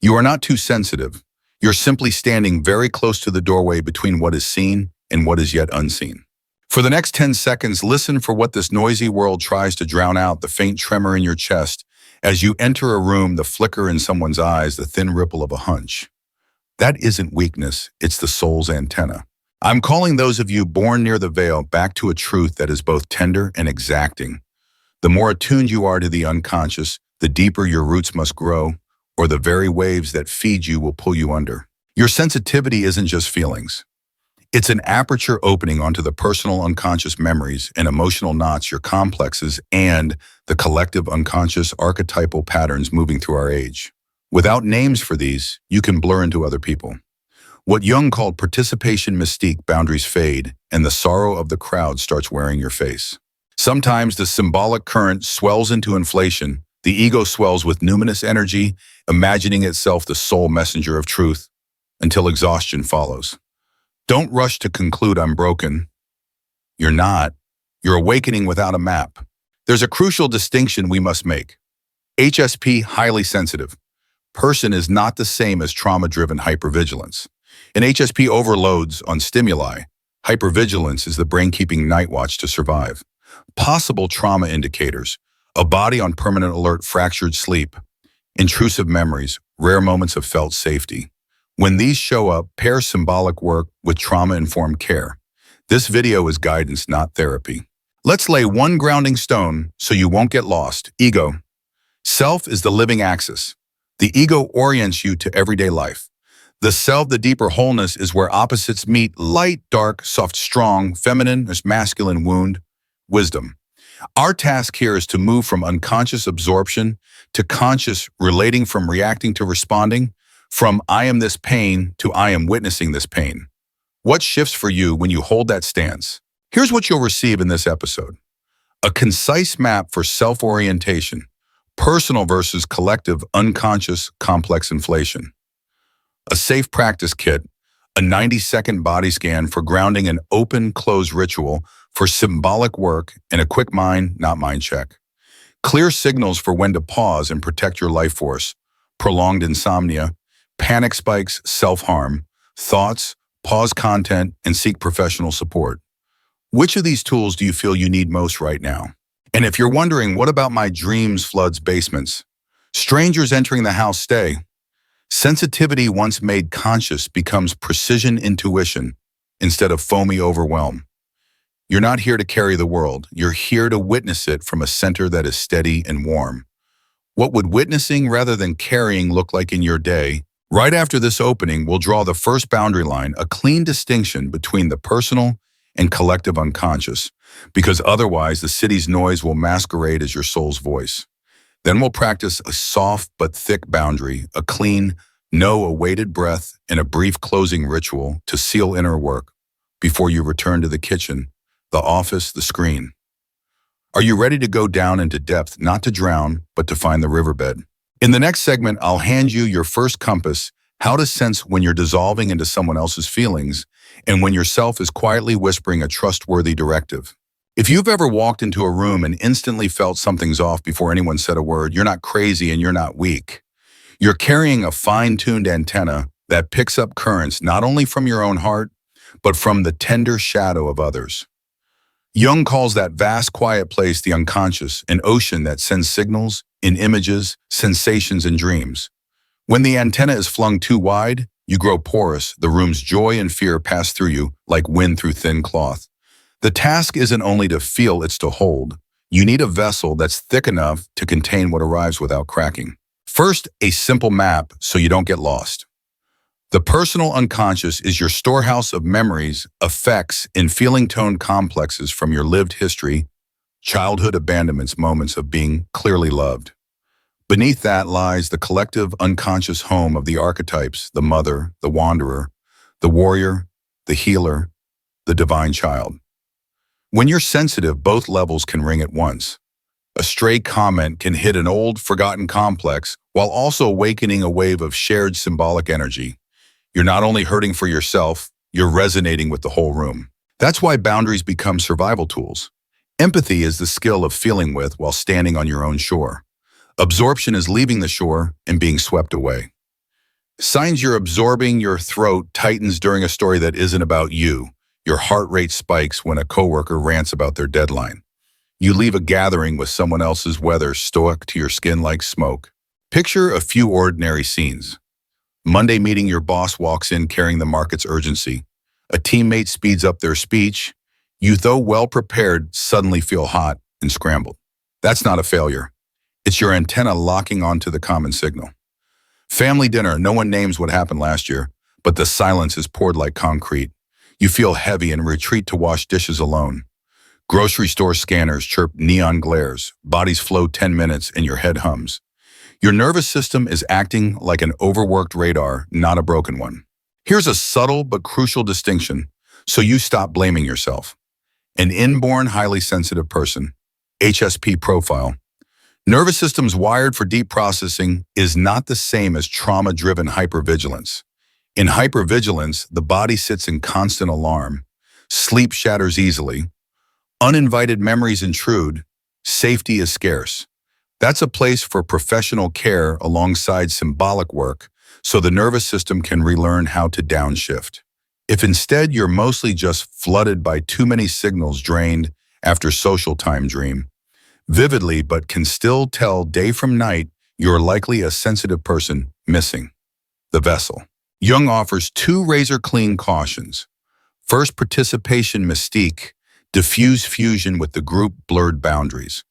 You are not too sensitive. You're simply standing very close to the doorway between what is seen and what is yet unseen. For the next 10 seconds, listen for what this noisy world tries to drown out, the faint tremor in your chest. As you enter a room, the flicker in someone's eyes, the thin ripple of a hunch. That isn't weakness, it's the soul's antenna. I'm calling those of you born near the veil back to a truth that is both tender and exacting. The more attuned you are to the unconscious, the deeper your roots must grow, or the very waves that feed you will pull you under. Your sensitivity isn't just feelings. It's an aperture opening onto the personal unconscious memories and emotional knots, your complexes, and the collective unconscious archetypal patterns moving through our age. Without names for these, you can blur into other people. What Jung called participation mystique, boundaries fade, and the sorrow of the crowd starts wearing your face. Sometimes the symbolic current swells into inflation. The ego swells with numinous energy, imagining itself the sole messenger of truth, until exhaustion follows. Don't rush to conclude I'm broken. You're not. You're awakening without a map. There's a crucial distinction we must make. HSP, highly sensitive. Person is not the same as trauma-driven hypervigilance. An HSP overloads on stimuli. Hypervigilance is the brain keeping night watch to survive. Possible trauma indicators: a body on permanent alert, fractured sleep, intrusive memories, rare moments of felt safety. When these show up, pair symbolic work with trauma-informed care. This video is guidance, not therapy. Let's lay one grounding stone so you won't get lost. Ego. Self is the living axis. The ego orients you to everyday life. The self, the deeper wholeness, is where opposites meet: light, dark, soft, strong, feminine, masculine, wound, wisdom. Our task here is to move from unconscious absorption to conscious relating, from reacting to responding, from I am this pain to I am witnessing this pain. What shifts for you when you hold that stance? Here's what you'll receive in this episode: a concise map for self-orientation, personal versus collective unconscious complex inflation, a safe practice kit, a 90-second body scan for grounding, an open-close ritual for symbolic work, and a quick mind, not mind check. Clear signals for when to pause and protect your life force: prolonged insomnia, panic spikes, self-harm, thoughts, pause content, and seek professional support. Which of these tools do you feel you need most right now? And if you're wondering, what about my dreams, floods, basements? Strangers entering the house, stay. Sensitivity, once made conscious, becomes precision intuition instead of foamy overwhelm. You're not here to carry the world. You're here to witness it from a center that is steady and warm. What would witnessing rather than carrying look like in your day? Right after this opening, we'll draw the first boundary line, a clean distinction between the personal and collective unconscious, because otherwise the city's noise will masquerade as your soul's voice. Then we'll practice a soft but thick boundary, a clean, no awaited breath, and a brief closing ritual to seal inner work before you return to the kitchen, the office, the screen. Are you ready to go down into depth, not to drown, but to find the riverbed? In the next segment, I'll hand you your first compass: how to sense when you're dissolving into someone else's feelings and when yourself is quietly whispering a trustworthy directive. If you've ever walked into a room and instantly felt something's off before anyone said a word, you're not crazy and you're not weak. You're carrying a fine-tuned antenna that picks up currents not only from your own heart, but from the tender shadow of others. Jung calls that vast, quiet place the unconscious, an ocean that sends signals in images, sensations, and dreams. When the antenna is flung too wide, you grow porous. The room's joy and fear pass through you like wind through thin cloth. The task isn't only to feel, it's to hold. You need a vessel that's thick enough to contain what arrives without cracking. First, a simple map so you don't get lost. The personal unconscious is your storehouse of memories, effects, and feeling-toned complexes from your lived history, childhood abandonments, moments of being clearly loved. Beneath that lies the collective unconscious home of the archetypes: the mother, the wanderer, the warrior, the healer, the divine child. When you're sensitive, both levels can ring at once. A stray comment can hit an old, forgotten complex while also awakening a wave of shared symbolic energy. You're not only hurting for yourself, you're resonating with the whole room. That's why boundaries become survival tools. Empathy is the skill of feeling with while standing on your own shore. Absorption is leaving the shore and being swept away. Signs you're absorbing, your throat tightens during a story that isn't about you. Your heart rate spikes when a coworker rants about their deadline. You leave a gathering with someone else's weather stoic to your skin like smoke. Picture a few ordinary scenes. Monday meeting, your boss walks in carrying the market's urgency. A teammate speeds up their speech. You, though well prepared, suddenly feel hot and scrambled. That's not a failure. It's your antenna locking onto the common signal. Family dinner, no one names what happened last year, but the silence is poured like concrete. You feel heavy and retreat to wash dishes alone. Grocery store scanners chirp neon glares, bodies flow 10 minutes and your head hums. Your nervous system is acting like an overworked radar, not a broken one. Here's a subtle but crucial distinction, so you stop blaming yourself. An inborn highly sensitive person, HSP profile. Nervous systems wired for deep processing is not the same as trauma-driven hypervigilance. In hypervigilance, the body sits in constant alarm. Sleep shatters easily. Uninvited memories intrude. Safety is scarce. That's a place for professional care alongside symbolic work, so the nervous system can relearn how to downshift. If instead you're mostly just flooded by too many signals drained after social time dream, vividly but can still tell day from night, you're likely a sensitive person missing the vessel. Jung offers two razor-clean cautions. First, participation mystique, diffuse fusion with the group blurred boundaries.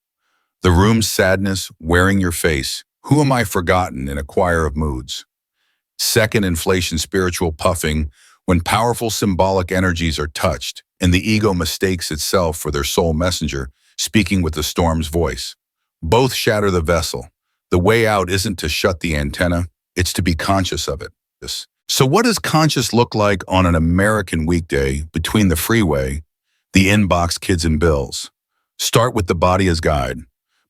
The room's sadness wearing your face, who am I forgotten in a choir of moods. Second, inflation spiritual puffing, when powerful symbolic energies are touched and the ego mistakes itself for their soul messenger, speaking with the storm's voice. Both shatter the vessel. The way out isn't to shut the antenna, it's to be conscious of it. So what does conscious look like on an American weekday between the freeway, the inbox, kids and bills? Start with the body as guide.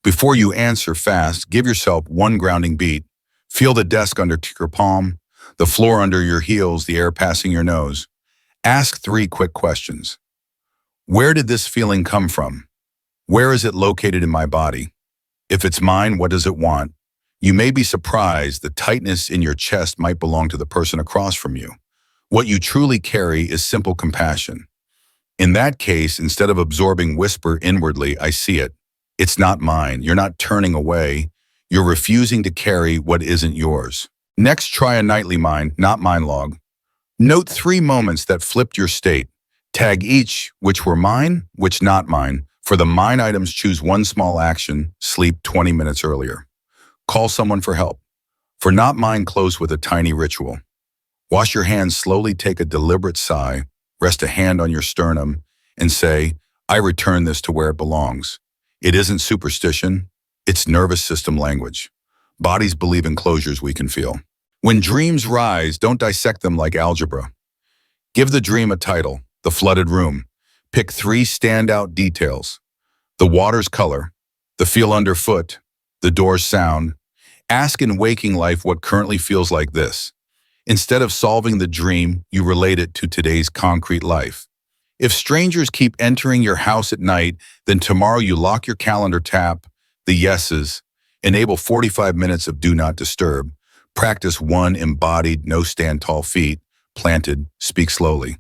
Before you answer fast, give yourself one grounding beat. Feel the desk under your palm, the floor under your heels, the air passing your nose. Ask 3 quick questions. Where did this feeling come from? Where is it located in my body? If it's mine, what does it want? You may be surprised the tightness in your chest might belong to the person across from you. What you truly carry is simple compassion. In that case, instead of absorbing, whisper inwardly, I see it. It's not mine. You're not turning away. You're refusing to carry what isn't yours. Next, try a nightly mind, not mind log. Note 3 moments that flipped your state. Tag each, which were mine, which not mine. For the mine items, choose one small action, sleep 20 minutes earlier. Call someone for help. For not mine, close with a tiny ritual. Wash your hands slowly, take a deliberate sigh, rest a hand on your sternum, and say, I return this to where it belongs. It isn't superstition, it's nervous system language. Bodies believe in closures we can feel. When dreams rise, don't dissect them like algebra. Give the dream a title, the flooded room. Pick 3 standout details. The water's color, the feel underfoot, the door's sound. Ask in waking life what currently feels like this. Instead of solving the dream, you relate it to today's concrete life. If strangers keep entering your house at night, then tomorrow you lock your calendar, tap the yeses, enable 45 minutes of do not disturb, practice 1 embodied, no stand tall feet, planted, speak slowly.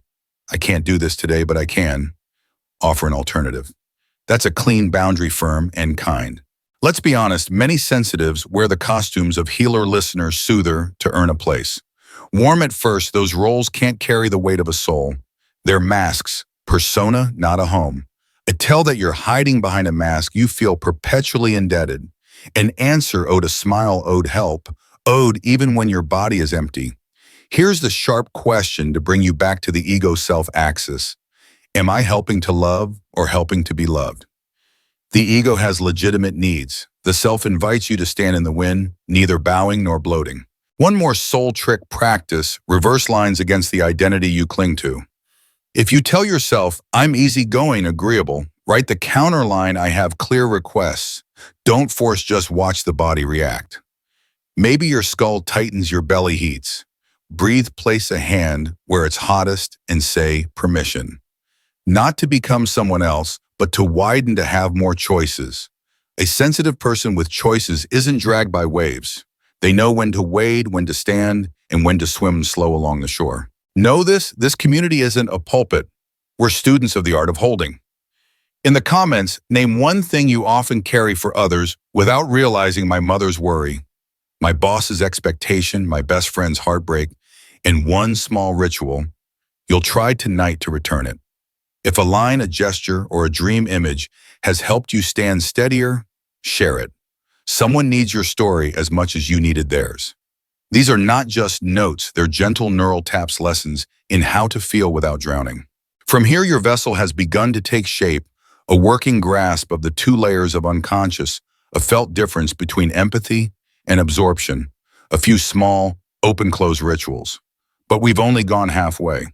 I can't do this today, but I can. Offer an alternative. That's a clean boundary, firm and kind. Let's be honest, many sensitives wear the costumes of healer, listener, soother to earn a place. Warm at first, those roles can't carry the weight of a soul. They're masks, persona, not a home. Until that you're hiding behind a mask, you feel perpetually indebted. An answer owed, a smile owed, help owed even when your body is empty. Here's the sharp question to bring you back to the ego self axis. Am I helping to love or helping to be loved? The ego has legitimate needs. The self invites you to stand in the wind, neither bowing nor bloating. One more soul trick practice, reverse lines against the identity you cling to. If you tell yourself, I'm easygoing, agreeable, write the counter line, I have clear requests. Don't force, just watch the body react. Maybe your skull tightens, your belly heats. Breathe, place a hand where it's hottest and say permission. Not to become someone else, but to widen, to have more choices. A sensitive person with choices isn't dragged by waves. They know when to wade, when to stand, and when to swim slow along the shore. Know this community isn't a pulpit. We're students of the art of holding. In the comments, name one thing you often carry for others without realizing: my mother's worry, my boss's expectation, my best friend's heartbreak, and one small ritual you'll try tonight to return it. If a line, a gesture, or a dream image has helped you stand steadier, share it. Someone needs your story as much as you needed theirs. These are not just notes, they're gentle neural taps, lessons in how to feel without drowning. From here, your vessel has begun to take shape, a working grasp of the two layers of unconscious, a felt difference between empathy and absorption, a few small, open-close rituals. But we've only gone halfway.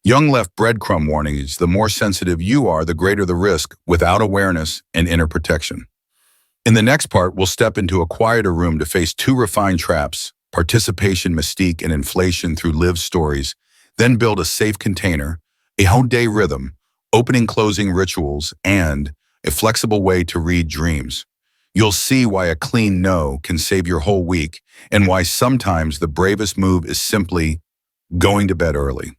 Jung left breadcrumb warnings: the more sensitive you are, the greater the risk, without awareness and inner protection. In the next part, we'll step into a quieter room to face two refined traps: participation, mystique, and inflation through lived stories, then build a safe container, a whole day rhythm, opening closing rituals, and a flexible way to read dreams. You'll see why a clean no can save your whole week, and why sometimes the bravest move is simply going to bed early.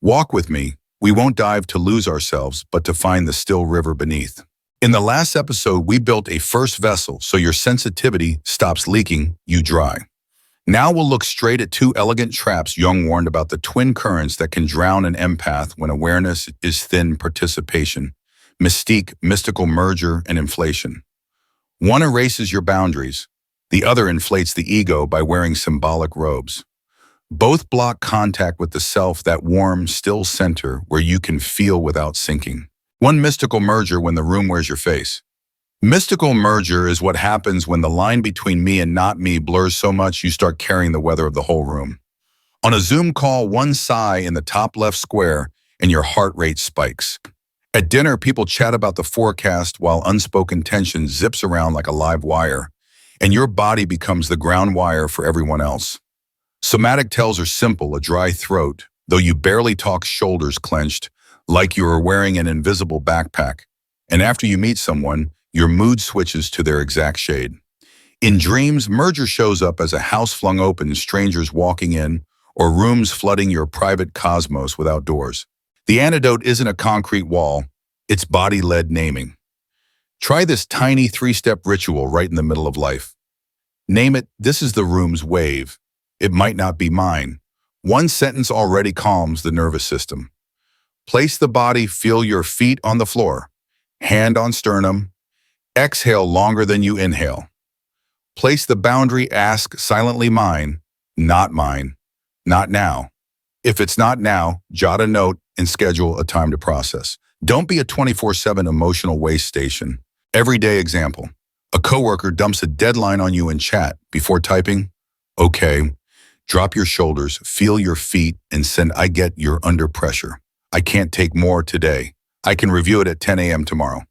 Walk with me. We won't dive to lose ourselves, but to find the still river beneath. In the last episode, we built a first vessel so your sensitivity stops leaking you dry. Now we'll look straight at two elegant traps Jung warned about: the twin currents that can drown an empath when awareness is thin: participation, mystique, mystical merger, and inflation. One erases your boundaries. The other inflates the ego by wearing symbolic robes. Both block contact with the self, that warm, still center where you can feel without sinking. One, mystical merger: when the room wears your face. Mystical merger is what happens when the line between me and not me blurs so much you start carrying the weather of the whole room. On a Zoom call, one sigh in the top left square and your heart rate spikes. At dinner, people chat about the forecast while unspoken tension zips around like a live wire, and your body becomes the ground wire for everyone else. Somatic tells are simple: a dry throat, though you barely talk, shoulders clenched, like you are wearing an invisible backpack. And after you meet someone, your mood switches to their exact shade. In dreams, merger shows up as a house flung open, strangers walking in, or rooms flooding your private cosmos without doors. The antidote isn't a concrete wall, it's body-led naming. Try this tiny 3-step ritual right in the middle of life. Name it: this is the room's wave. It might not be mine. One sentence already calms the nervous system. Place the body, feel your feet on the floor. Hand on sternum. Exhale longer than you inhale. Place the boundary, ask silently: mine, not mine, not now. If it's not now, jot a note and schedule a time to process. Don't be a 24/7 emotional waste station. Everyday example: a coworker dumps a deadline on you in chat. Before typing, okay, drop your shoulders, feel your feet, and send: I get you're under pressure. I can't take more today. I can review it at 10 a.m. tomorrow.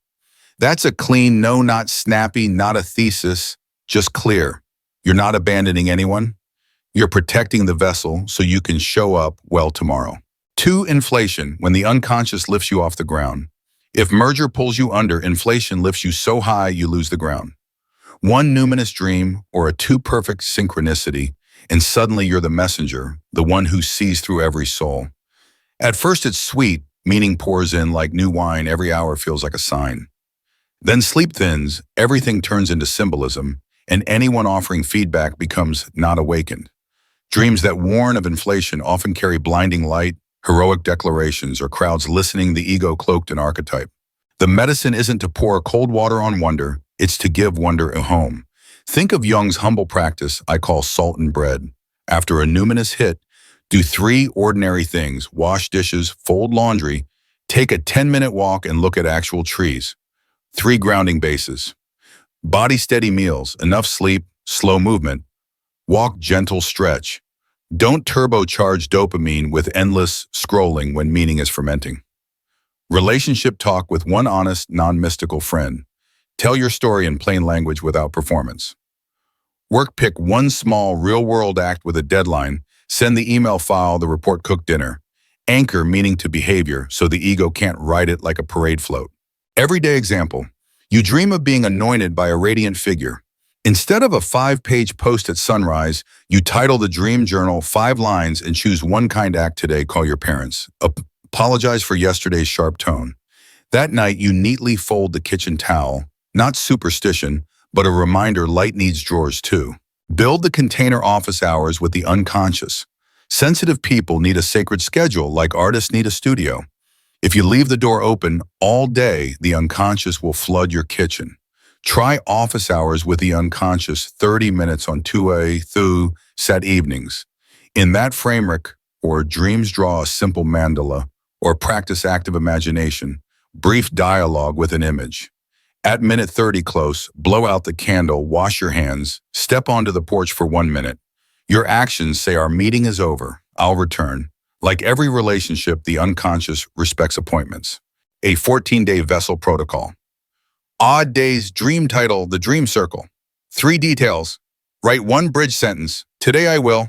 That's a clean no, not snappy, not a thesis, just clear. You're not abandoning anyone. You're protecting the vessel so you can show up well tomorrow. 2, inflation: when the unconscious lifts you off the ground. If merger pulls you under, inflation lifts you so high you lose the ground. One numinous dream or a too perfect synchronicity, and suddenly you're the messenger, the one who sees through every soul. At first it's sweet, meaning pours in like new wine, every hour feels like a sign. Then sleep thins, everything turns into symbolism, and anyone offering feedback becomes not awakened. Dreams that warn of inflation often carry blinding light, heroic declarations, or crowds listening, the ego cloaked in archetype. The medicine isn't to pour cold water on wonder, it's to give wonder a home. Think of Jung's humble practice I call salt and bread. After a numinous hit, do 3 ordinary things: wash dishes, fold laundry, take a 10-minute walk, and look at actual trees. 3 grounding bases. Body steady meals, enough sleep, slow movement. Walk, gentle stretch. Don't turbocharge dopamine with endless scrolling when meaning is fermenting. Relationship talk with one honest, non-mystical friend. Tell your story in plain language without performance. Work, pick one small, real-world act with a deadline. Send the email file, the report, cook dinner. Anchor meaning to behavior so the ego can't ride it like a parade float. Everyday example: you dream of being anointed by a radiant figure. Instead of a 5-page post at sunrise, you title the dream journal 5 lines and choose one kind act today. Call your parents. Apologize for yesterday's sharp tone. That night, you neatly fold the kitchen towel, not superstition, but a reminder light needs drawers too. Build the container office hours with the unconscious. Sensitive people need a sacred schedule like artists need a studio. If you leave the door open all day, the unconscious will flood your kitchen. Try office hours with the unconscious 30 minutes on 2A through set evenings. In that framework, or dreams draw a simple mandala, or practice active imagination, brief dialogue with an image. At minute 30 close, blow out the candle, wash your hands, step onto the porch for 1 minute. Your actions say our meeting is over, I'll return. Like every relationship, the unconscious respects appointments. A 14-day vessel protocol. Odd days dream title, the dream circle. 3 details. Write 1 bridge sentence, today I will.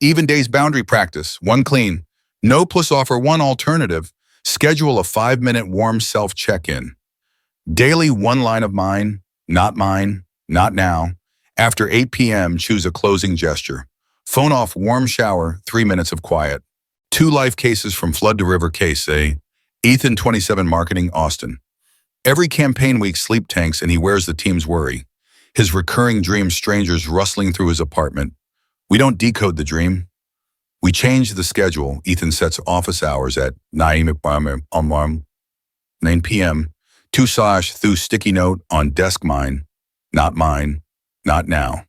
Even days boundary practice, 1 clean. No plus offer 1 alternative. Schedule a 5-minute warm self check-in. Daily 1 line of mine, not now. After 8 p.m., choose a closing gesture. Phone off, warm shower, 3 minutes of quiet. 2 life cases from flood to river case, Ethan 27 Marketing, Austin. Every campaign week sleep tanks and he wears the team's worry. His recurring dream strangers rustling through his apartment. We don't decode the dream. We change the schedule. Ethan sets office hours at 9 p.m. 2/ through sticky note on desk mine, not now.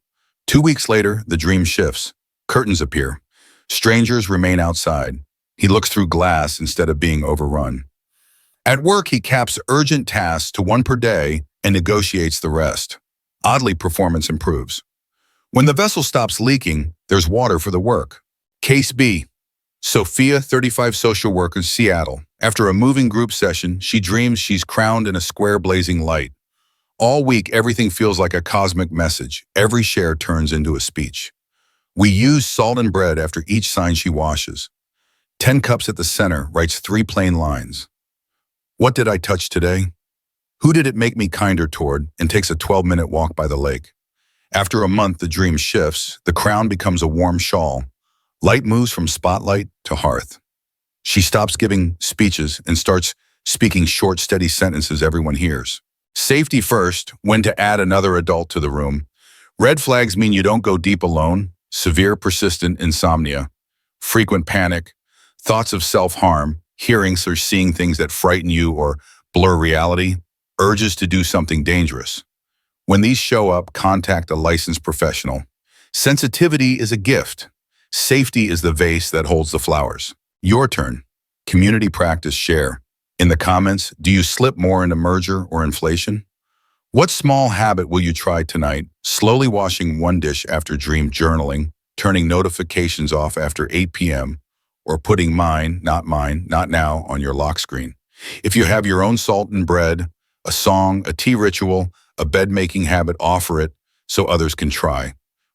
2 weeks later, the dream shifts. Curtains appear. Strangers remain outside. He looks through glass instead of being overrun. At work, he caps urgent tasks to 1 per day and negotiates the rest. Oddly, performance improves. When the vessel stops leaking, there's water for the work. Case B. Sophia, 35, social worker, Seattle. After a moving group session, she dreams she's crowned in a square blazing light. All week, everything feels like a cosmic message. Every share turns into a speech. We use salt and bread after each sign she washes. 10 cups at the center, writes 3 plain lines. What did I touch today? Who did it make me kinder toward? And takes a 12-minute walk by the lake. After a month, the dream shifts. The crown becomes a warm shawl. Light moves from spotlight to hearth. She stops giving speeches and starts speaking short, steady sentences everyone hears. Safety first, when to add another adult to the room. Red flags mean you don't go deep alone. Severe, persistent insomnia. Frequent panic. Thoughts of self-harm. Hearings or seeing things that frighten you or blur reality. Urges to do something dangerous. When these show up, contact a licensed professional. Sensitivity is a gift. Safety is the vase that holds the flowers. Your turn. Community practice, share. In the comments, do you slip more into merger or inflation? What small habit will you try tonight? Slowly washing 1 dish after dream journaling, turning notifications off after 8 p.m., or putting mine, not now on your lock screen. If you have your own salt and bread, a song, a tea ritual, a bed-making habit, offer it so others can try.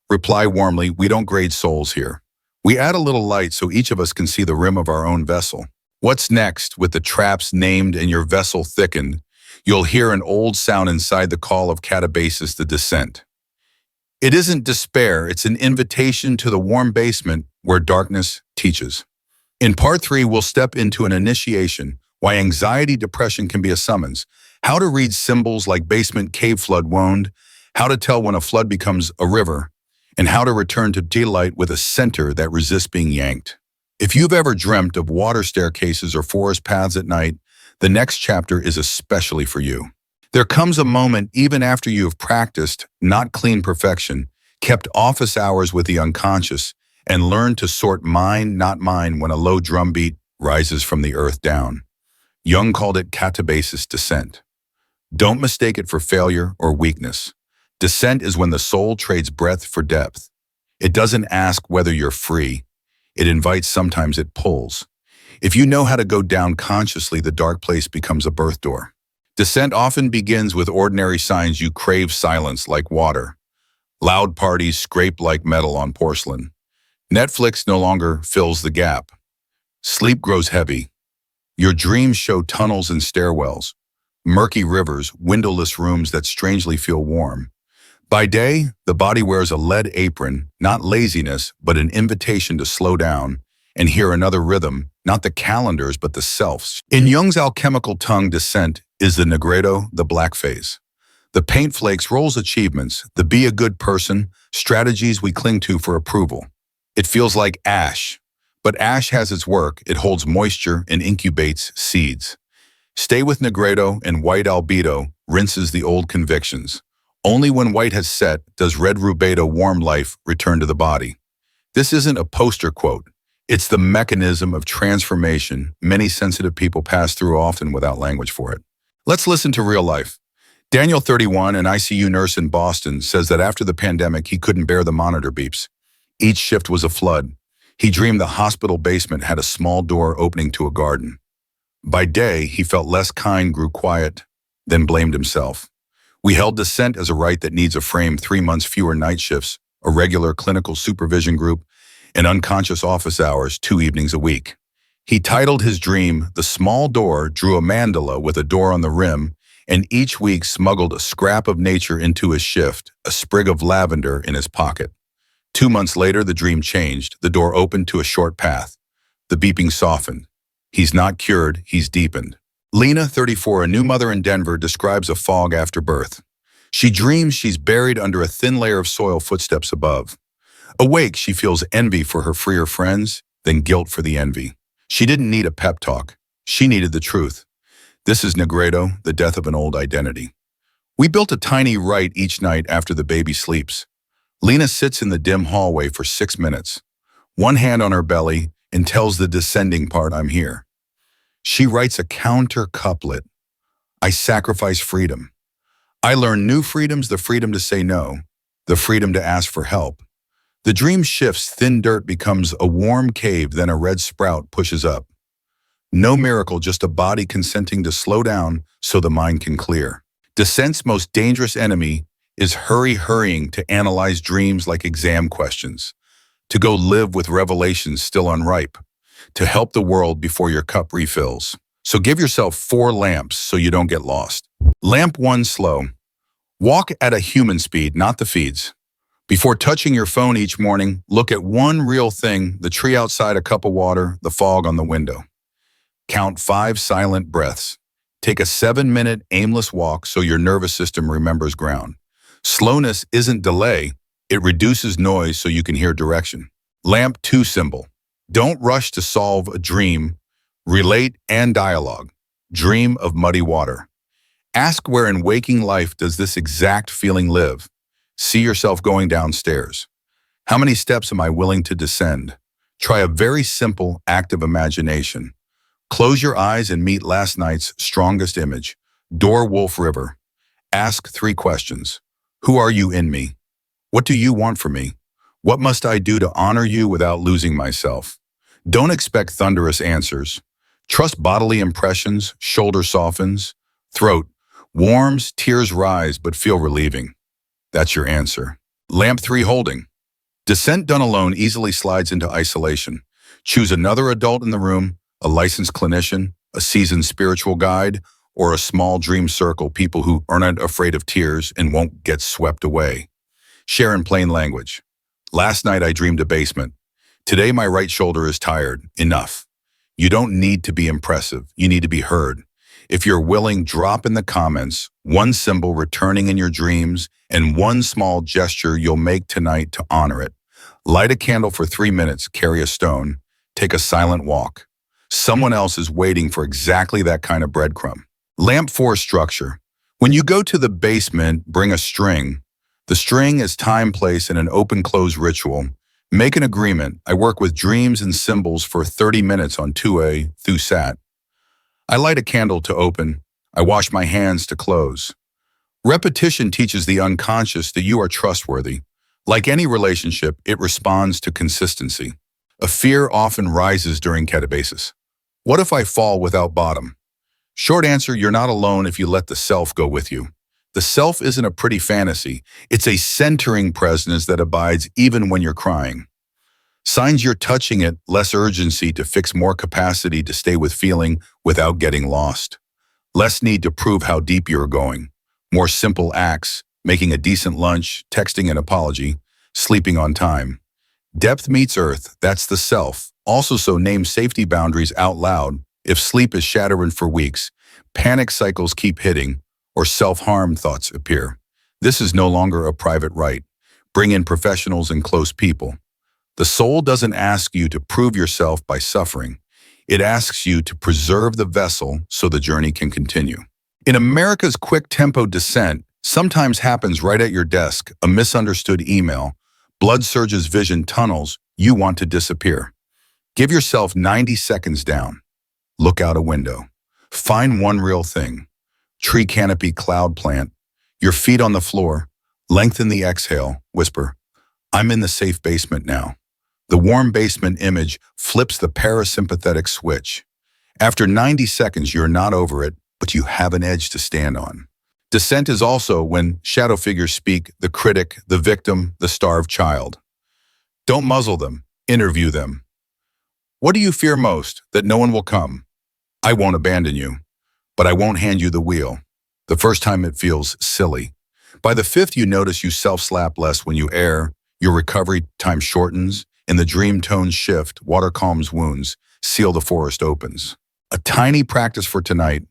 Reply warmly, we don't grade souls here. We add a little light so each of us can see the rim of our own vessel. What's next? With the traps named and your vessel thickened, you'll hear an old sound inside the call of catabasis, the descent. It isn't despair, it's an invitation to the warm basement where darkness teaches. In part 3, we'll step into an initiation, why anxiety, depression can be a summons, how to read symbols like basement, cave, flood, wound, how to tell when a flood becomes a river, and how to return to daylight with a center that resists being yanked. If you've ever dreamt of water staircases or forest paths at night, the next chapter is especially for you. There comes a moment, even after you have practiced, not clean perfection, kept office hours with the unconscious, and learned to sort mine, not mine when a low drumbeat rises from the earth down. Jung called it catabasis descent. Don't mistake it for failure or weakness. Descent is when the soul trades breadth for depth. It doesn't ask whether you're free. It invites, sometimes it pulls. If you know how to go down consciously, the dark place becomes a birth door. Descent often begins with ordinary signs you crave silence like water. Loud parties scrape like metal on porcelain. Netflix no longer fills the gap. Sleep grows heavy. Your dreams show tunnels and stairwells, murky rivers, windowless rooms that strangely feel warm. By day, the body wears a lead apron, not laziness, but an invitation to slow down and hear another rhythm, not the calendars, but the self's. In Jung's alchemical tongue, descent is the negredo, the black phase. The paint flakes rolls achievements, the be a good person, strategies we cling to for approval. It feels like ash, but ash has its work. It holds moisture and incubates seeds. Stay with negredo and white albedo rinses the old convictions. Only when white has set does red rubedo warm life return to the body. This isn't a poster quote. It's the mechanism of transformation many sensitive people pass through often without language for it. Let's listen to real life. Daniel, 31, an ICU nurse in Boston, says that after the pandemic, he couldn't bear the monitor beeps. Each shift was a flood. He dreamed the hospital basement had a small door opening to a garden. By day, he felt less kind, grew quiet, then blamed himself. We held dissent as a right that needs a frame, 3 months fewer night shifts, a regular clinical supervision group, and unconscious office hours 2 evenings a week. He titled his dream, The Small Door, drew a mandala with a door on the rim, and each week smuggled a scrap of nature into his shift, a sprig of lavender in his pocket. 2 months later, the dream changed. The door opened to a short path. The beeping softened. He's not cured, he's deepened. Lena, 34, a new mother in Denver, describes a fog after birth. She dreams she's buried under a thin layer of soil, footsteps above. Awake, she feels envy for her freer friends, then guilt for the envy. She didn't need a pep talk. She needed the truth. This is negredo, the death of an old identity. We built a tiny rite each night after the baby sleeps. Lena sits in the dim hallway for 6 minutes, one hand on her belly, and tells the descending part, I'm here. She writes a counter couplet. I sacrifice freedom. I learn new freedoms, the freedom to say no, the freedom to ask for help. The dream shifts, thin dirt becomes a warm cave, then a red sprout pushes up. No miracle, just a body consenting to slow down so the mind can clear. Dissent's most dangerous enemy is hurrying to analyze dreams like exam questions, to go live with revelations still unripe, to help the world before your cup refills. So give yourself 4 lamps so you don't get lost. Lamp 1, slow. Walk at a human speed, not the feeds. Before touching your phone each morning, look at one real thing, the tree outside, a cup of water, the fog on the window. Count 5 silent breaths. Take a 7-minute aimless walk so your nervous system remembers ground. Slowness isn't delay, it reduces noise so you can hear direction. Lamp 2, symbol. Don't rush to solve a dream, relate and dialogue. Dream of muddy water. Ask where in waking life does this exact feeling live. See yourself going downstairs. How many steps am I willing to descend? Try a very simple act of imagination. Close your eyes and meet last night's strongest image. Door Wolf River. Ask 3 questions. Who are you in me? What do you want from me? What must I do to honor you without losing myself? Don't expect thunderous answers. Trust bodily impressions, shoulder softens, throat warms, tears rise but feel relieving. That's your answer. Lamp 3, holding. Dissent done alone easily slides into isolation. Choose another adult in the room, a licensed clinician, a seasoned spiritual guide, or a small dream circle, people who aren't afraid of tears and won't get swept away. Share in plain language. Last night I dreamed a basement. Today my right shoulder is tired. Enough. You don't need to be impressive. You need to be heard. If you're willing, drop in the comments 1 symbol returning in your dreams and 1 small gesture you'll make tonight to honor it. Light a candle for 3 minutes, carry a stone, take a silent walk. Someone else is waiting for exactly that kind of breadcrumb. Lamp 4, structure. When you go to the basement, bring a string. The string is time, place, and an open-close ritual. Make an agreement. I work with dreams and symbols for 30 minutes on 2A through SAT. I light a candle to open. I wash my hands to close. Repetition teaches the unconscious that you are trustworthy. Like any relationship, it responds to consistency. A fear often rises during catabasis. What if I fall without bottom? Short answer, you're not alone if you let the self go with you. The self isn't a pretty fantasy. It's a centering presence that abides even when you're crying. Signs you're touching it, less urgency to fix, more capacity to stay with feeling without getting lost. Less need to prove how deep you're going. More simple acts, making a decent lunch, texting an apology, sleeping on time. Depth meets earth, that's the self. Also name safety boundaries out loud. If sleep is shattering for weeks, panic cycles keep hitting, or self-harm thoughts appear. This is no longer a private right. Bring in professionals and close people. The soul doesn't ask you to prove yourself by suffering. It asks you to preserve the vessel so the journey can continue. In America's quick-tempo descent, sometimes happens right at your desk, a misunderstood email, blood surges, vision tunnels, you want to disappear. Give yourself 90 seconds down. Look out a window. Find one real thing. Tree canopy, cloud plant, your feet on the floor. Lengthen the exhale, whisper, I'm in the safe basement now. The warm basement image flips the parasympathetic switch. After 90 seconds, you're not over it, but you have an edge to stand on. Descent is also when shadow figures speak, the critic, the victim, the starved child. Don't muzzle them, interview them. What do you fear most? That no one will come. I won't abandon you, but I won't hand you the wheel. The first time it feels silly. By the fifth, you notice you self-slap less when you err, your recovery time shortens, and the dream tones shift, water calms wounds, seal the forest opens. A tiny practice for tonight.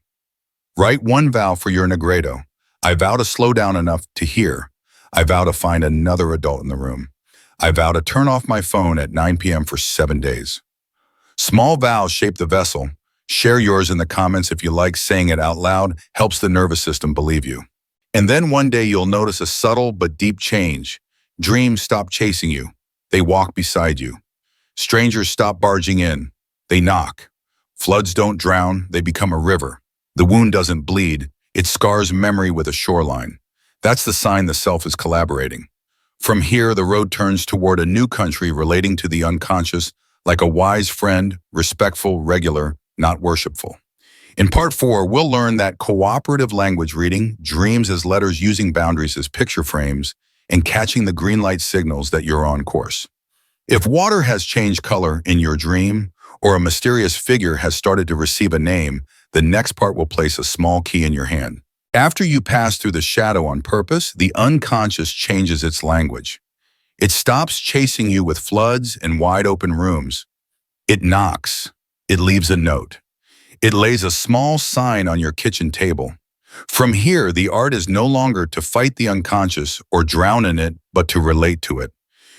Write one vow for your negredo. I vow to slow down enough to hear. I vow to find another adult in the room. I vow to turn off my phone at 9 p.m. for 7 days. Small vows shape the vessel. Share yours in the comments if you like. Saying it out loud helps the nervous system believe you. And then one day you'll notice a subtle but deep change. Dreams stop chasing you. They walk beside you. Strangers stop barging in. They knock. Floods don't drown. They become a river. The wound doesn't bleed. It scars memory with a shoreline. That's the sign the self is collaborating. From here, the road turns toward a new country relating to the unconscious, like a wise friend, respectful, regular, not worshipful. In part 4, we'll learn that cooperative language reading, dreams as letters, using boundaries as picture frames, and catching the green light signals that you're on course. If water has changed color in your dream, or a mysterious figure has started to receive a name, the next part will place a small key in your hand. After you pass through the shadow on purpose, the unconscious changes its language. It stops chasing you with floods and wide open rooms. It knocks. It leaves a note. It lays a small sign on your kitchen table. From here, the art is no longer to fight the unconscious or drown in it, but to relate to it.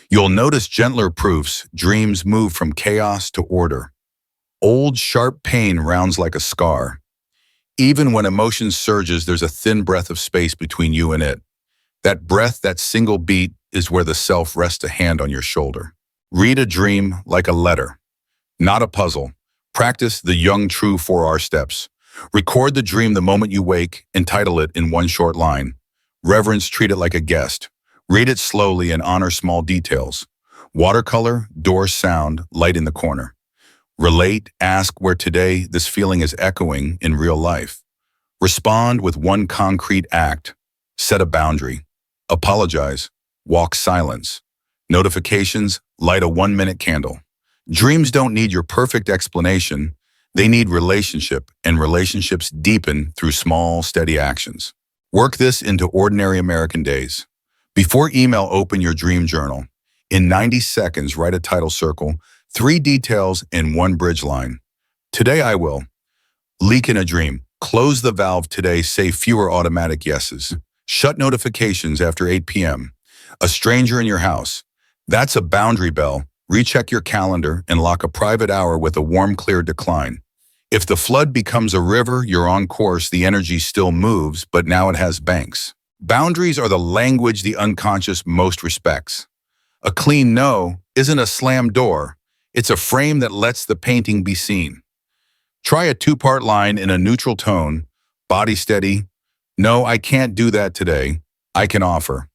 You'll notice gentler proofs. Dreams move from chaos to order. Old, sharp pain rounds like a scar. Even when emotion surges, there's a thin breath of space between you and it. That breath, that single beat, is where the self rests a hand on your shoulder. Read a dream like a letter, not a puzzle. Practice the Jung true 4R steps. Record the dream the moment you wake, entitle it in one short line. Reverence, treat it like a guest. Read it slowly and honor small details. Watercolor, door sound, light in the corner. Relate, ask where today this feeling is echoing in real life. Respond with one concrete act. Set a boundary. Apologize. Walk silence. Notifications, light a 1-minute candle. Dreams don't need your perfect explanation. They need relationship, and relationships deepen through small, steady actions. Work this into ordinary American days. Before email, open your dream journal. In 90 seconds, write a title circle, 3 details, and 1 bridge line. Today I will. Leak in a dream. Close the valve today, say fewer automatic yeses. Shut notifications after 8 p.m. A stranger in your house. That's a boundary bell. Recheck your calendar and lock a private hour with a warm, clear decline. If the flood becomes a river, you're on course. The energy still moves, but now it has banks. Boundaries are the language the unconscious most respects. A clean no isn't a slam door. It's a frame that lets the painting be seen. Try a 2-part line in a neutral tone. Body steady. No, I can't do that today. I can offer.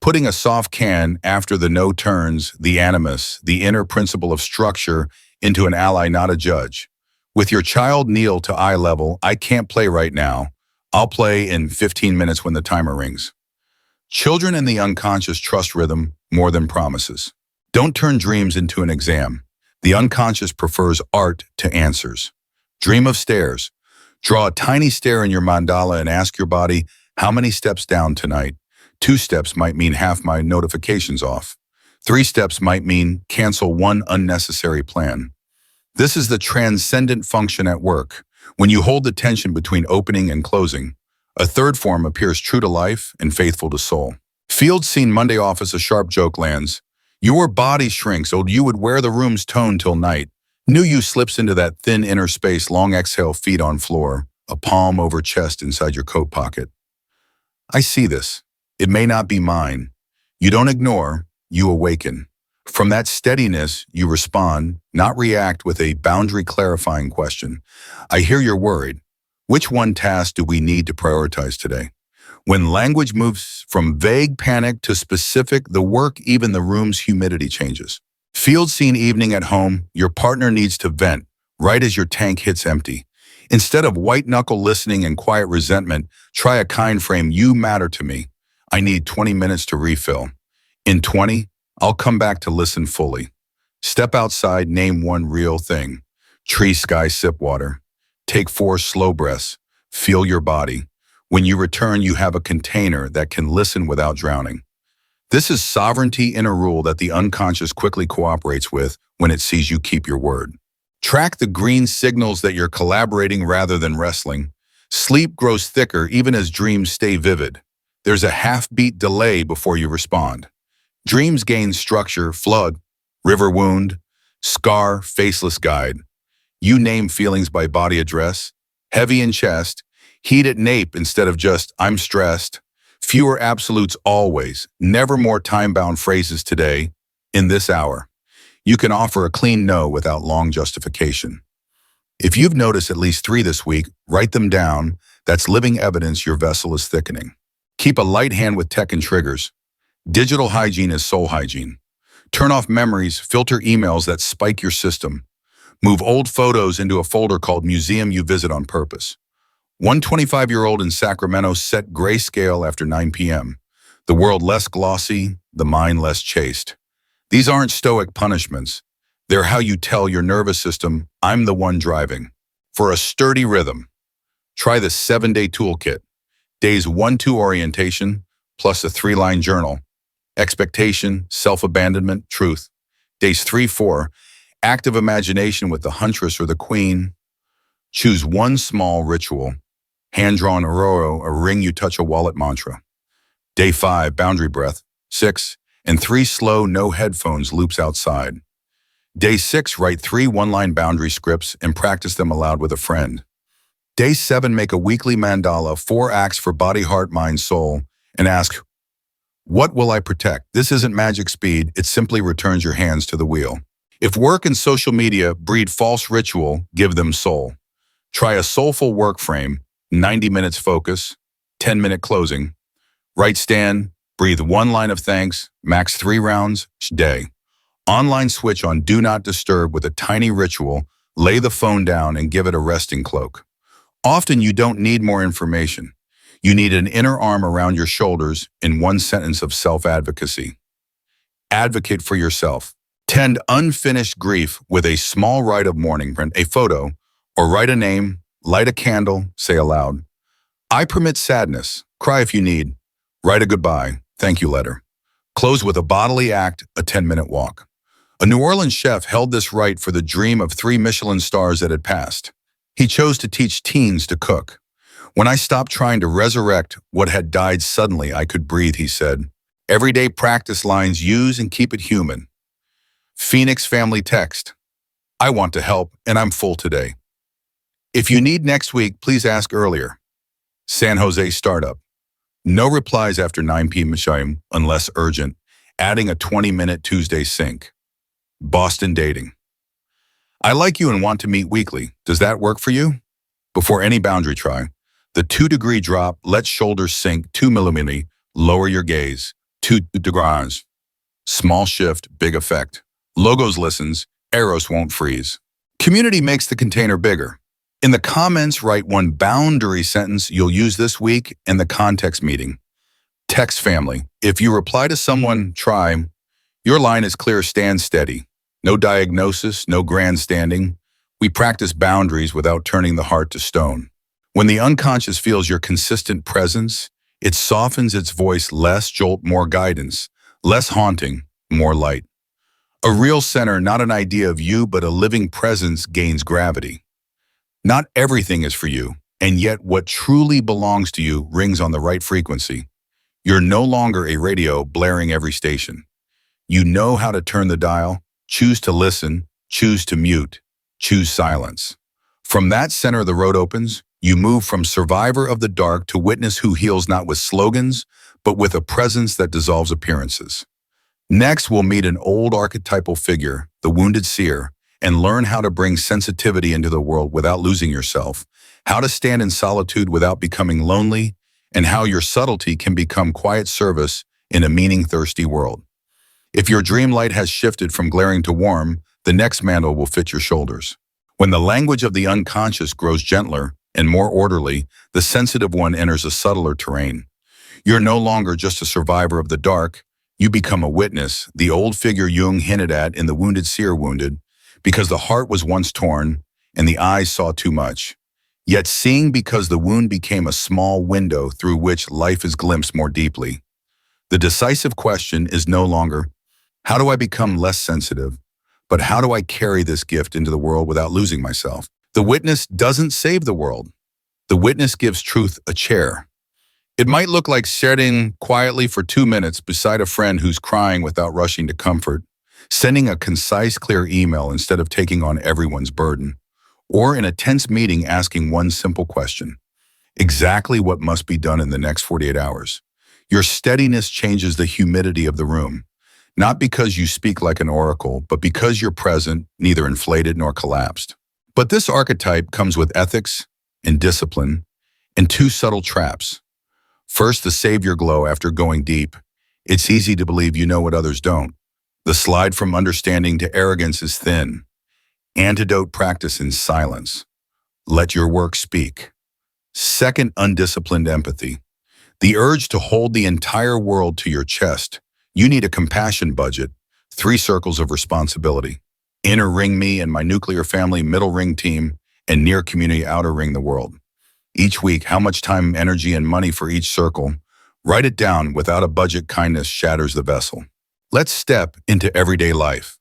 Putting a soft can after the no turns the animus, the inner principle of structure, into an ally, not a judge. With your child, kneel to eye level. I can't play right now. I'll play in 15 minutes when the timer rings. Children and the unconscious trust rhythm more than promises. Don't turn dreams into an exam. The unconscious prefers art to answers. Dream of stairs. Draw a tiny stair in your mandala and ask your body, how many steps down tonight? 2 steps might mean half my notifications off. 3 steps might mean cancel one unnecessary plan. This is the transcendent function at work. When you hold the tension between opening and closing, a third form appears true to life and faithful to soul. Field scene Monday office, a sharp joke lands. Your body shrinks, oh, you would wear the room's tone till night. New you slips into that thin inner space, long exhale, feet on floor, a palm over chest inside your coat pocket. I see this. It may not be mine. You don't ignore, you awaken. From that steadiness, you respond, not react with a boundary-clarifying question. I hear you're worried. Which one task do we need to prioritize today? When language moves from vague panic to specific, the work, even the room's humidity changes. Field scene evening at home, your partner needs to vent right as your tank hits empty. Instead of white-knuckle listening and quiet resentment, try a kind frame, you matter to me. I need 20 minutes to refill. In 20, I'll come back to listen fully. Step outside, name one real thing. Tree, sky, sip water. Take 4 slow breaths. Feel your body. When you return, you have a container that can listen without drowning. This is sovereignty in a rule that the unconscious quickly cooperates with when it sees you keep your word. Track the green signals that you're collaborating rather than wrestling. Sleep grows thicker even as dreams stay vivid. There's a half-beat delay before you respond. Dreams gain structure, flood, river wound, scar, faceless guide. You name feelings by body address, heavy in chest, heat at nape instead of just, I'm stressed. Fewer absolutes always, never more time-bound phrases today, in this hour. You can offer a clean no without long justification. If you've noticed at least 3 this week, write them down. That's living evidence your vessel is thickening. Keep a light hand with tech and triggers. Digital hygiene is soul hygiene. Turn off memories, filter emails that spike your system. Move old photos into a folder called Museum You Visit on Purpose. One 25-year-old in Sacramento set grayscale after 9 p.m. The world less glossy, the mind less chaste. These aren't stoic punishments. They're how you tell your nervous system, I'm the one driving. For a sturdy rhythm, try the 7-day toolkit. Days 1-2 orientation, plus a 3-line journal. Expectation, self-abandonment, truth. Days 3-4, active imagination with the huntress or the queen. Choose one small ritual. Hand-drawn aurora, a ring you touch, a wallet mantra. Day 5, boundary breath. 6, and 3 slow, no headphones loops outside. Day 6, write 3 one-line boundary scripts and practice them aloud with a friend. Day 7, make a weekly mandala, 4 acts for body, heart, mind, soul, and ask, what will I protect? This isn't magic speed, it simply returns your hands to the wheel. If work and social media breed false ritual, give them soul. Try a soulful work frame, 90 minutes focus, 10-minute closing. Right stand, breathe 1 line of thanks, max 3 rounds each day. Online switch on do not disturb with a tiny ritual, lay the phone down and give it a resting cloak. Often you don't need more information. You need an inner arm around your shoulders in 1 sentence of self-advocacy. Advocate for yourself. Tend unfinished grief with a small rite of mourning, print a photo, or write a name, light a candle, say aloud. I permit sadness, cry if you need, write a goodbye, thank you letter. Close with a bodily act, a 10-minute walk. A New Orleans chef held this rite for the dream of 3 Michelin stars that had passed. He chose to teach teens to cook. When I stopped trying to resurrect what had died suddenly, I could breathe, he said. Everyday practice lines, use and keep it human. Phoenix family text. I want to help and I'm full today. If you need next week, please ask earlier. San Jose startup. No replies after 9 p.m. unless urgent, adding a 20-minute Tuesday sync. Boston dating. I like you and want to meet weekly. Does that work for you? Before any boundary, try. The 2-degree drop, let shoulders sink 2 millimeters, lower your gaze, 2 degrees. Small shift, big effect. Logos listens, Eros won't freeze. Community makes the container bigger. In the comments, write 1 boundary sentence you'll use this week in the context meeting. Text family. If you reply to someone, try. Your line is clear, stand steady. No diagnosis, no grandstanding. We practice boundaries without turning the heart to stone. When the unconscious feels your consistent presence, It softens its voice, less jolt, more guidance, less haunting, more light. A real center, not an idea of you, but a living presence, gains gravity. Not everything is for you, and yet what truly belongs to you rings on the right frequency. You're no longer a radio blaring every station. You know how to turn the dial, choose to listen, choose to mute, choose silence. From that center the road opens. You move from survivor of the dark to witness who heals not with slogans, but with a presence that dissolves appearances. Next, we'll meet an old archetypal figure, the wounded seer, and learn how to bring sensitivity into the world without losing yourself, how to stand in solitude without becoming lonely, and how your subtlety can become quiet service in a meaning-thirsty world. If your dream light has shifted from glaring to warm, the next mantle will fit your shoulders. When the language of the unconscious grows gentler and more orderly, the sensitive one enters a subtler terrain. You're no longer just a survivor of the dark, you become a witness, the old figure Jung hinted at in The Wounded Seer Wounded, because the heart was once torn and the eyes saw too much. Yet seeing because the wound became a small window through which life is glimpsed more deeply. The decisive question is no longer, how do I become less sensitive? But how do I carry this gift into the world without losing myself? The witness doesn't save the world. The witness gives truth a chair. It might look like sitting quietly for 2 minutes beside a friend who's crying without rushing to comfort, sending a concise, clear email instead of taking on everyone's burden, or in a tense meeting asking one simple question: exactly what must be done in the next 48 hours? Your steadiness changes the humidity of the room, not because you speak like an oracle, but because you're present, neither inflated nor collapsed. But this archetype comes with ethics and discipline and two subtle traps. First, the savior glow after going deep. It's easy to believe you know what others don't. The slide from understanding to arrogance is thin. Antidote: practice in silence. Let your work speak. Second, undisciplined empathy. The urge to hold the entire world to your chest. You need a compassion budget, 3 circles of responsibility. Inner ring me and my nuclear family, middle ring team, and near community, outer ring the world. Each week, how much time, energy, and money for each circle? Write it down. Without a budget, kindness shatters the vessel. Let's step into everyday life.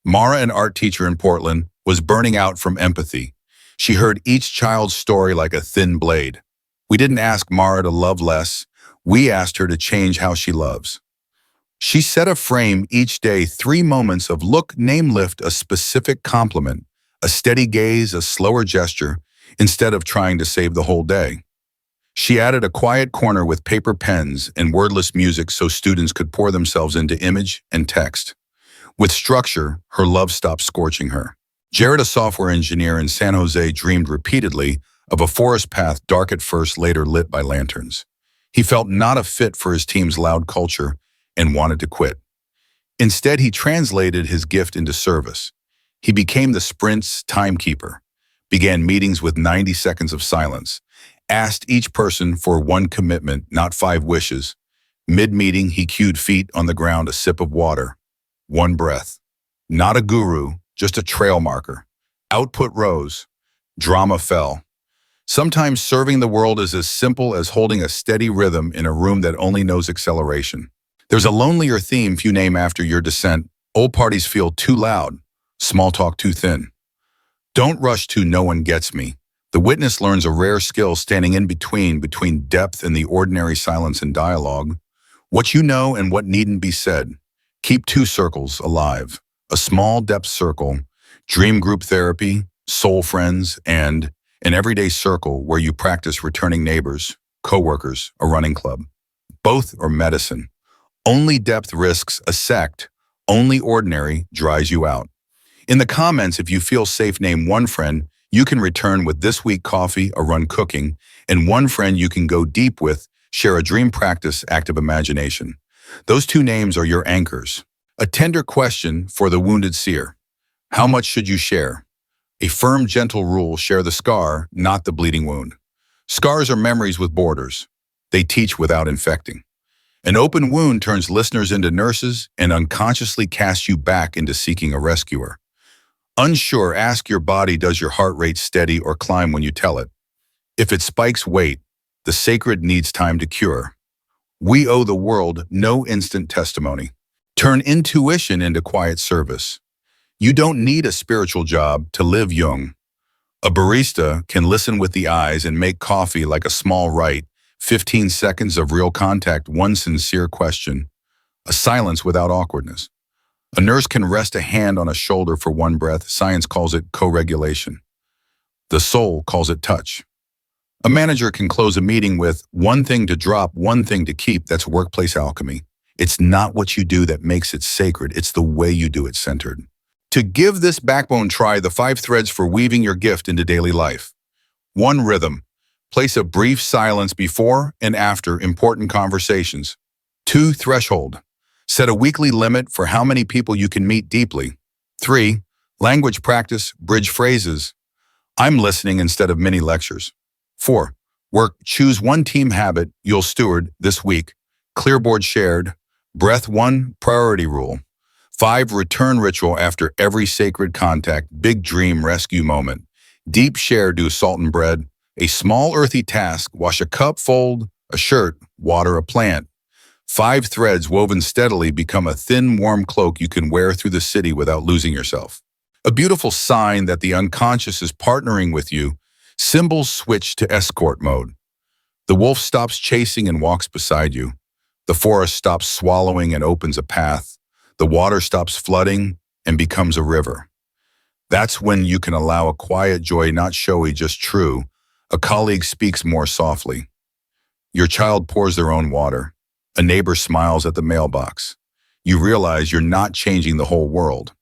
Mara, an art teacher in Portland, was burning out from empathy. She heard each child's story like a thin blade. We didn't ask Mara to love less. We asked her to change how she loves. She set a frame each day, 3 moments of look, name, lift, a specific compliment, a steady gaze, a slower gesture, instead of trying to save the whole day. She added a quiet corner with paper pens and wordless music so students could pour themselves into image and text. With structure, her love stopped scorching her. Jared, a software engineer in San Jose, dreamed repeatedly of a forest path, dark at first, later lit by lanterns. He felt not a fit for his team's loud culture and wanted to quit. Instead, he translated his gift into service. He became the sprint's timekeeper, began meetings with 90 seconds of silence, asked each person for 1 commitment, not 5 wishes. Mid-meeting, he cued feet on the ground, a sip of water, 1 breath. Not a guru, just a trail marker. Output rose. Drama fell. Sometimes serving the world is as simple as holding a steady rhythm in a room that only knows acceleration. There's a lonelier theme few name after your descent. Old parties feel too loud, small talk too thin. Don't rush to no one gets me. The witness learns a rare skill, standing in between depth and the ordinary, silence and dialogue. What you know and what needn't be said. Keep 2 circles alive. A small depth circle, dream group therapy, soul friends, and an everyday circle where you practice returning neighbors, coworkers, a running club. Both are medicine. Only depth risks a sect. Only ordinary dries you out. In the comments, if you feel safe, name 1 friend you can return with this week: coffee, a run cooking, and 1 friend you can go deep with, share a dream practice, active imagination. Those 2 names are your anchors. A tender question for the wounded seer. How much should you share? A firm, gentle rule: share the scar, not the bleeding wound. Scars are memories with borders. They teach without infecting. An open wound turns listeners into nurses and unconsciously casts you back into seeking a rescuer. Unsure, ask your body, does your heart rate steady or climb when you tell it? If it spikes, wait. The sacred needs time to cure. We owe the world no instant testimony. Turn intuition into quiet service. You don't need a spiritual job to live Jung. A barista can listen with the eyes and make coffee like a small rite, 15 seconds of real contact, one sincere question, a silence without awkwardness. A nurse can rest a hand on a shoulder for one breath. Science calls it co-regulation. The soul calls it touch. A manager can close a meeting with one thing to drop, one thing to keep. That's workplace alchemy. It's not what you do that makes it sacred. It's the way you do it centered. To give this backbone, try the 5 threads for weaving your gift into daily life. 1. Rhythm. Place a brief silence before and after important conversations. 2. Threshold. Set a weekly limit for how many people you can meet deeply. 3. Language practice, bridge phrases. I'm listening instead of mini lectures. 4. Work. Choose one team habit you'll steward this week. Clearboard shared. Breath 1. Priority rule. 5. Return ritual after every sacred contact. Big dream rescue moment. Deep share. Do salt and bread. A small earthy task. Wash a cup, fold a shirt, water a plant. 5 threads woven steadily become a thin, warm cloak you can wear through the city without losing yourself. A beautiful sign that the unconscious is partnering with you. Symbols switch to escort mode. The wolf stops chasing and walks beside you. The forest stops swallowing and opens a path. The water stops flooding and becomes a river. That's when you can allow a quiet joy, not showy, just true. A colleague speaks more softly. Your child pours their own water. A neighbor smiles at the mailbox. You realize you're not changing the whole world.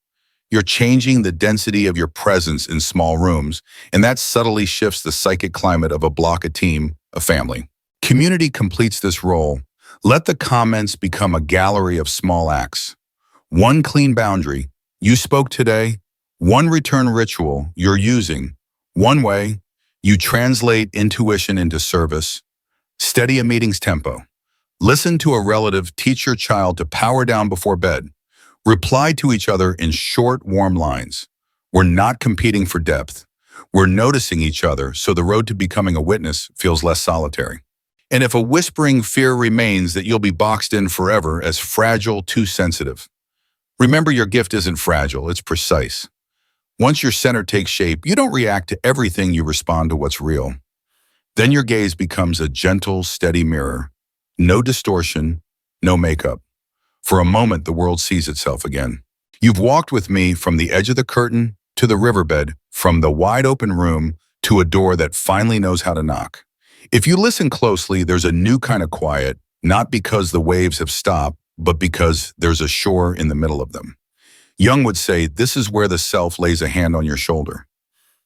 You're changing the density of your presence in small rooms, and that subtly shifts the psychic climate of a block, a team, a family. Community completes this role. Let the comments become a gallery of small acts. 1 clean boundary, you spoke today. 1 return ritual, you're using. 1 way, you translate intuition into service. Steady a meeting's tempo. Listen to a relative, teach your child to power down before bed. Reply to each other in short, warm lines. We're not competing for depth. We're noticing each other so the road to becoming a witness feels less solitary. And if a whispering fear remains that you'll be boxed in forever as fragile, too sensitive, remember your gift isn't fragile, it's precise. Once your center takes shape, you don't react to everything, you respond to what's real. Then your gaze becomes a gentle, steady mirror. No distortion, no makeup. For a moment, the world sees itself again. You've walked with me from the edge of the curtain to the riverbed, from the wide open room to a door that finally knows how to knock. If you listen closely, there's a new kind of quiet, not because the waves have stopped, but because there's a shore in the middle of them. Jung would say, this is where the self lays a hand on your shoulder.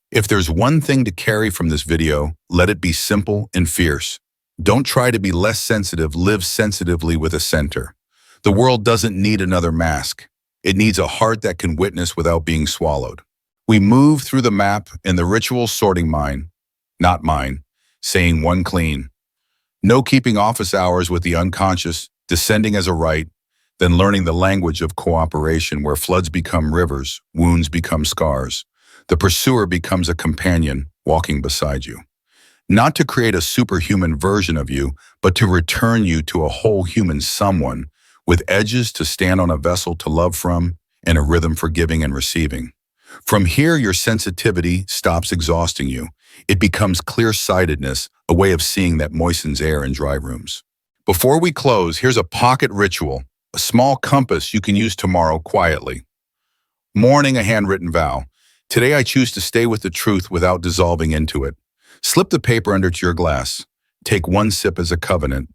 If there's one thing to carry from this video, let it be simple and fierce. Don't try to be less sensitive, live sensitively with a center. The world doesn't need another mask. It needs a heart that can witness without being swallowed. We move through the map in the ritual sorting mine, not mine, saying 1 clean. No keeping office hours with the unconscious, descending as a right, then learning the language of cooperation where floods become rivers, wounds become scars. The pursuer becomes a companion walking beside you. Not to create a superhuman version of you, but to return you to a whole human someone with edges to stand on, a vessel to love from, and a rhythm for giving and receiving. From here, your sensitivity stops exhausting you. It becomes clear-sightedness, a way of seeing that moistens air in dry rooms. Before we close, here's a pocket ritual, a small compass you can use tomorrow quietly. Morning, a handwritten vow. Today I choose to stay with the truth without dissolving into it. Slip the paper under to your glass. Take 1 sip as a covenant.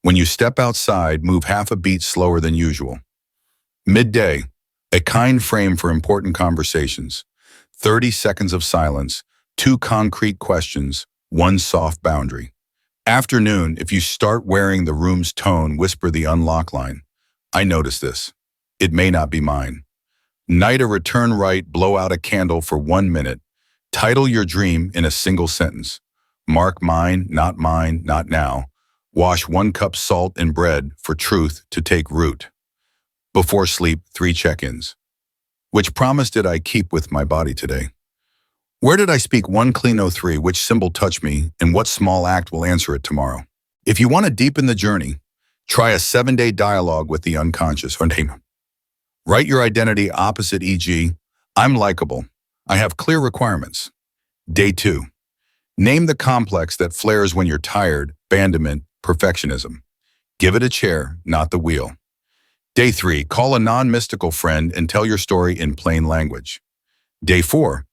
When you step outside, move half a beat slower than usual. Midday, a kind frame for important conversations. 30 seconds of silence, 2 concrete questions, 1 soft boundary. Afternoon, if you start wearing the room's tone, whisper the unlock line. I notice this. It may not be mine. Night, a return right, blow out a candle for 1 minute. Title your dream in a single sentence. Mark mine, not now. Wash 1 cup salt and bread for truth to take root. Before sleep, 3 check-ins. Which promise did I keep with my body today? Where did I speak 1 clean 03? Which symbol touched me, and what small act will answer it tomorrow? If you want to deepen the journey, Try a 7-day dialogue with the unconscious. Write your identity opposite, e.g., I'm likable. I have clear requirements. Day 2. Name the complex that flares when you're tired, abandonment, perfectionism. Give it a chair, not the wheel. Day 3. Call a non-mystical friend and tell your story in plain language. Day 4.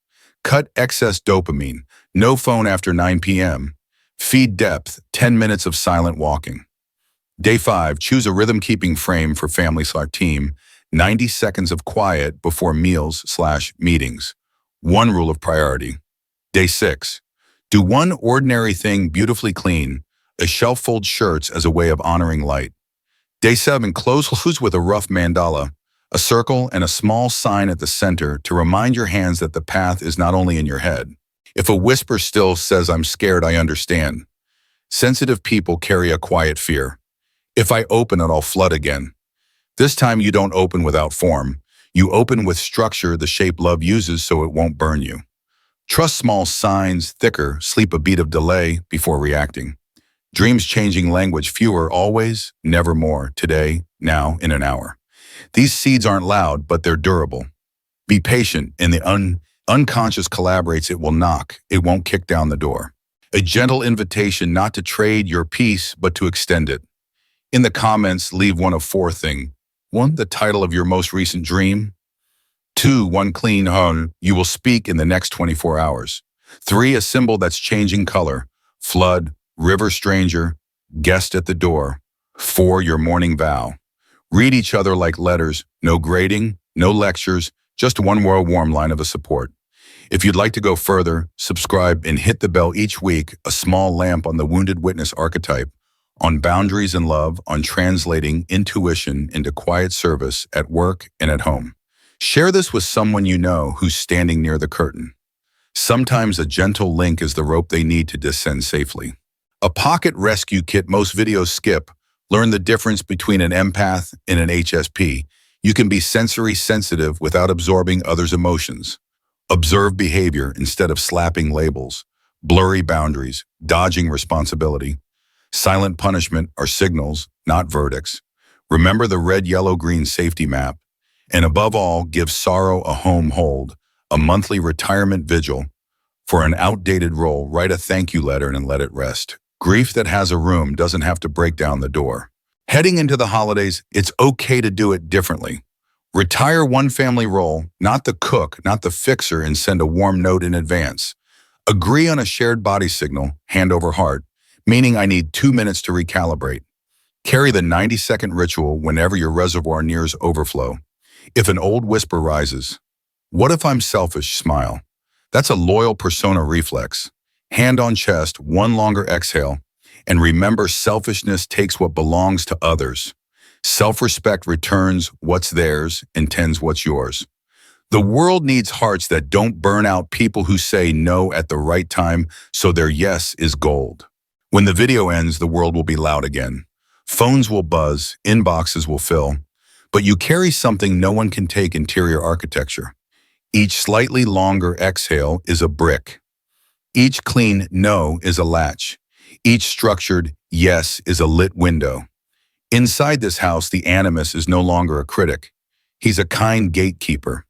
Cut excess dopamine. No phone after 9 p.m. Feed depth, 10 minutes of silent walking. Day 5. Choose a rhythm-keeping frame for family/team. 90 seconds of quiet before meals/meetings. One rule of priority. Day 6. Do one ordinary thing beautifully clean. A shelf fold shirts as a way of honoring light. Day 7. Close with a rough mandala, a circle and a small sign at the center to remind your hands that the path is not only in your head. If a whisper still says, I'm scared, I understand. Sensitive people carry a quiet fear. If I open it, I'll flood again. This time you don't open without form. You open with structure, the shape love uses so it won't burn you. Trust small signs, thicker, sleep a beat of delay before reacting. Dreams changing language, fewer, always, never more, today, now, in an hour. These seeds aren't loud, but they're durable. Be patient, and the unconscious collaborates, it will knock, it won't kick down the door. A gentle invitation not to trade your peace, but to extend it. In the comments, leave one of 4 things. 1. The title of your most recent dream. 2. One clean home you will speak in the next 24 hours. 3. A symbol that's changing color. Flood, river stranger, guest at the door. 4. Your morning vow. Read each other like letters, no grading, no lectures, just one warm line of a support. If you'd like to go further, subscribe and hit the bell each week, a small lamp on the wounded witness archetype, on boundaries and love, on translating intuition into quiet service at work and at home. Share this with someone you know who's standing near the curtain. Sometimes a gentle link is the rope they need to descend safely. A pocket rescue kit most videos skip. Learn the difference between an empath and an HSP. You can be sensory sensitive without absorbing others' emotions. Observe behavior instead of slapping labels. Blurry boundaries, dodging responsibility. Silent punishment are signals, not verdicts. Remember the red, yellow, green safety map. And above all, give sorrow a home hold, a monthly retirement vigil. For an outdated role, write a thank you letter and let it rest. Grief that has a room doesn't have to break down the door. Heading into the holidays, it's okay to do it differently. Retire one family role, not the cook, not the fixer, and send a warm note in advance. Agree on a shared body signal, hand over heart, meaning I need 2 minutes to recalibrate. Carry the 90-second ritual whenever your reservoir nears overflow. If an old whisper rises, what if I'm selfish? Smile. That's a loyal persona reflex. Hand on chest, one longer exhale, and remember selfishness takes what belongs to others. Self-respect returns what's theirs and tends what's yours. The world needs hearts that don't burn out, people who say no at the right time so their yes is gold. When the video ends, the world will be loud again. Phones will buzz, inboxes will fill, but you carry something no one can take: interior architecture. Each slightly longer exhale is a brick. Each clean no is a latch. Each structured yes is a lit window. Inside this house, the animus is no longer a critic. He's a kind gatekeeper.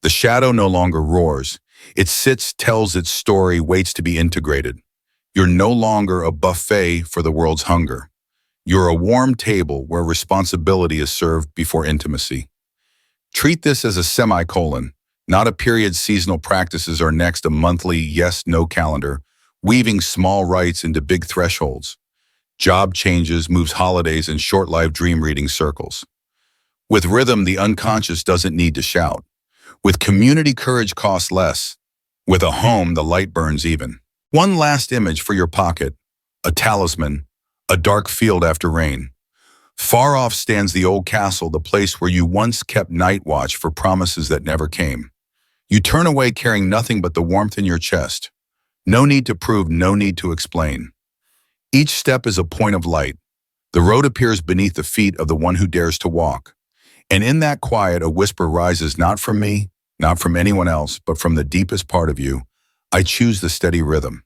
The shadow no longer roars. It sits, tells its story, waits to be integrated. You're no longer a buffet for the world's hunger. You're a warm table where responsibility is served before intimacy. Treat this as a semicolon, not a period. Seasonal practices are next, a monthly yes-no calendar, weaving small rites into big thresholds. Job changes, moves, holidays, and short-lived dream reading circles. With rhythm, the unconscious doesn't need to shout. With community, courage costs less. With a home, the light burns even. One last image for your pocket, a talisman, a dark field after rain. Far off stands the old castle, the place where you once kept night watch for promises that never came. You turn away carrying nothing but the warmth in your chest. No need to prove, no need to explain. Each step is a point of light. The road appears beneath the feet of the one who dares to walk. And in that quiet, a whisper rises, not from me, not from anyone else, but from the deepest part of you. I choose the steady rhythm.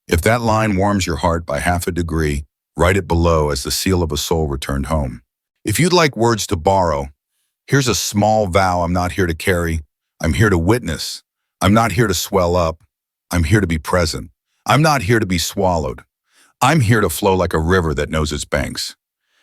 If that line warms your heart by half a degree, Write it below as the seal of a soul returned home. If you'd like words to borrow, here's a small vow I'm not here to carry. I'm here to witness. I'm not here to swell up. I'm here to be present. I'm not here to be swallowed. I'm here to flow like a river that knows its banks.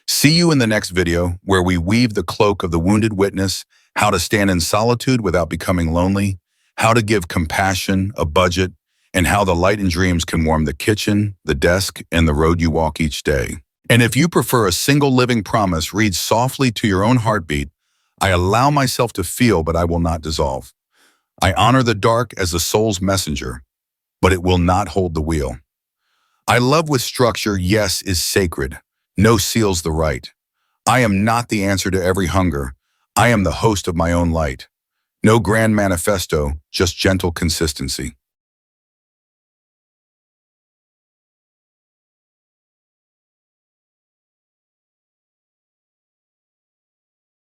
See you in the next video where we weave the cloak of the wounded witness, how to stand in solitude without becoming lonely, how to give compassion a budget, and how the light in dreams can warm the kitchen, the desk, and the road you walk each day. And if you prefer a single living promise, read softly to your own heartbeat. I allow myself to feel, but I will not dissolve. I honor the dark as the soul's messenger, but it will not hold the wheel. I love with structure, yes, is sacred. No seals the right. I am not the answer to every hunger. I am the host of my own light. No grand manifesto, just gentle consistency.